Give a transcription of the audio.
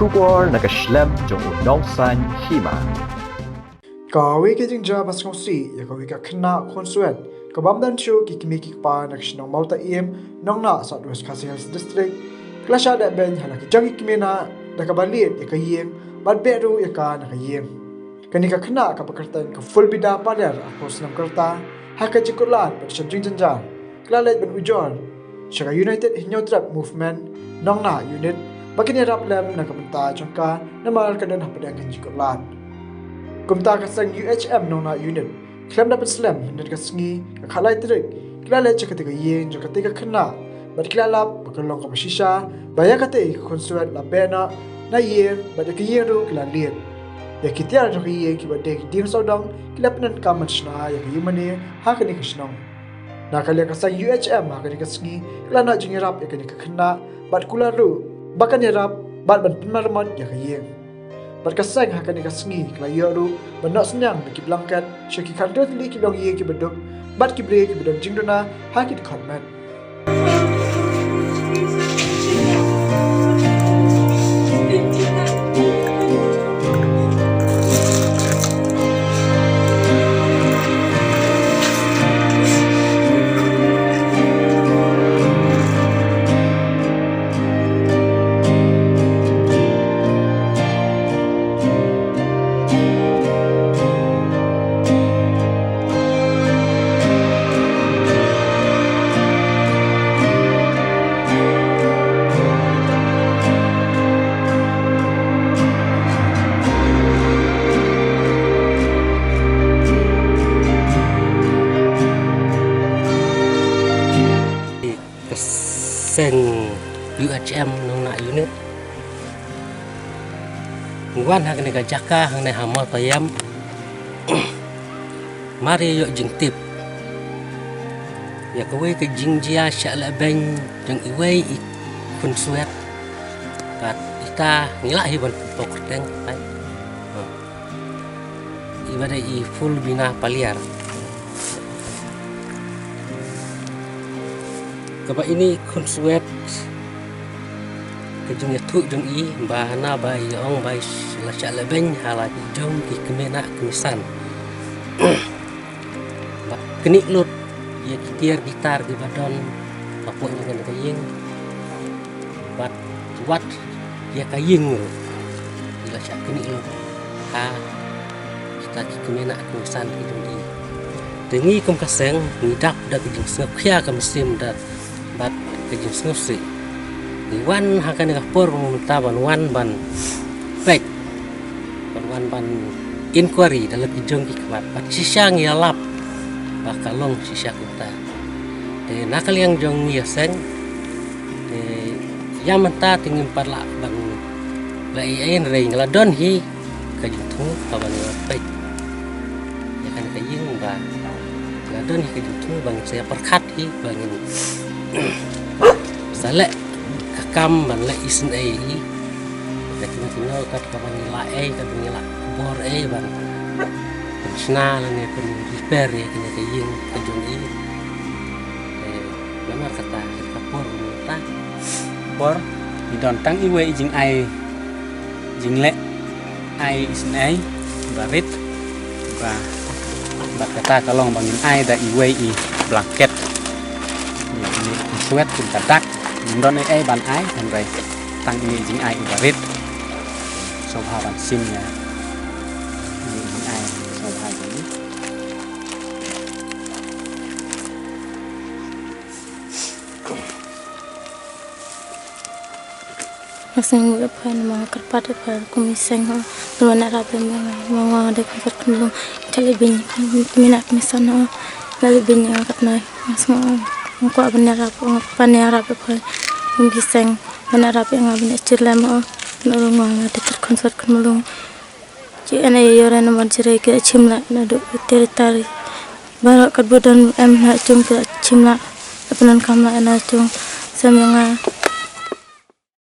Shubor nakaslem jong nongsan Hima. Kawi kijing jabas ngsi ya kawi ka Khunswet kabamdan chu ki Kmie ki pa nakshnong mauta Nongnah Southwest Khasi District klasha Lehbeiñ hala ki jangi Kmie na dakabalit ya ka Ïing bad beru ya ka na ka Ïing kani ka ka pakartan ka full bida pader akos nam karta haka jikulat but shadring janjar klalet ben ujon shaka United Hinyotrap Movement Nongnah unit bakini rap lem na kabanta jangka namal kadan hapadang jikulat kumta ka sang UHM Nongnah unit klem dapat slam hendak ka sengi ka khalai trik klalet chakatika Ïing jakatika bat kilalap bakalong ka basisha baya kate Khunswet la bena na Ïing bat ka Ïing ru kilalit ya kitiar jo ka Ïing ki bat dek ding sodong kilapanan ka matshna ya ka Yimani ha ka ni kashnong na kalya ka sang UHM ha ka ni ka sengi klana jingirap ya ka ni ka bat kularu bakan yarap bat ban pinmarman ya ka Ïing bat ka sang ha ka ni ka sengi klayo ru ban nak senyang ki blanket syaki kandot li ki dong Ïing ki beduk bat ki bre ki bedong jingdona ha ki konmet Seng UHM Nongnah unit ngwan hang ne jaka hang ne hamal payam mari yo jingtip ya kowe ke jingjia sya Lehbeiñ jeng iwei Khunswet kat ita ngila hi ban pokrteng ai ibada I full bina paliar kaba ini Khunswet kejung ya tu jung I bahana bai ong bai sya Lehbeiñ hala jong I Kmie na kemisan keni lut ya kitiar gitar di badon papua dengan ka Ïing bat wat ya ka Ïing ila sya keni lut ha kita ki Kmie na kemisan ki jung di tengi kum kaseng ngidap da kejung sep khia ka mesim da bat kejung snusi di wan hakan ka por meminta wan ban pek wan ban inquiry dalam kejung ki kmat bat sisa ngialap bakalong sisa kita de nakal yang jong ya seng de yamanta tingin parla ban la ien rei ngladon hi kejung tu kawan pek ya kan ka Ïing ba ngladon hi kejung tu bang saya perkat hi bangin salek kakam ban le isen ai dak kino kat kawan la ai kat ngila bor ai ban sna lang pun repair ya kini ka Ïing ka jong I lamar kata kapor ta por di don tang iwe jing ai jing le ai isen ai barit ba bat kata kalong bangin ai da iwe I blanket ini Khunswet kun kadak don ai ban ai kan bai tang ini jing ai barit so ha ban sim ya jing ai so ha ini Masing apa nama kerpat apa kumiseng ha mana rapi mana ada kerpat kendung Lehbeiñ Kmie na kemisan ha Lehbeiñ katnai masing ngko benar apa panen rapi apa kumiseng benar rapi ngabin istirlam ha nolong ada Khunswet kumulung ji ana yoran nomor jerai ke chimla na do teritori barak kadbodan em na chung ke chimla apanan kamla ana chung samanga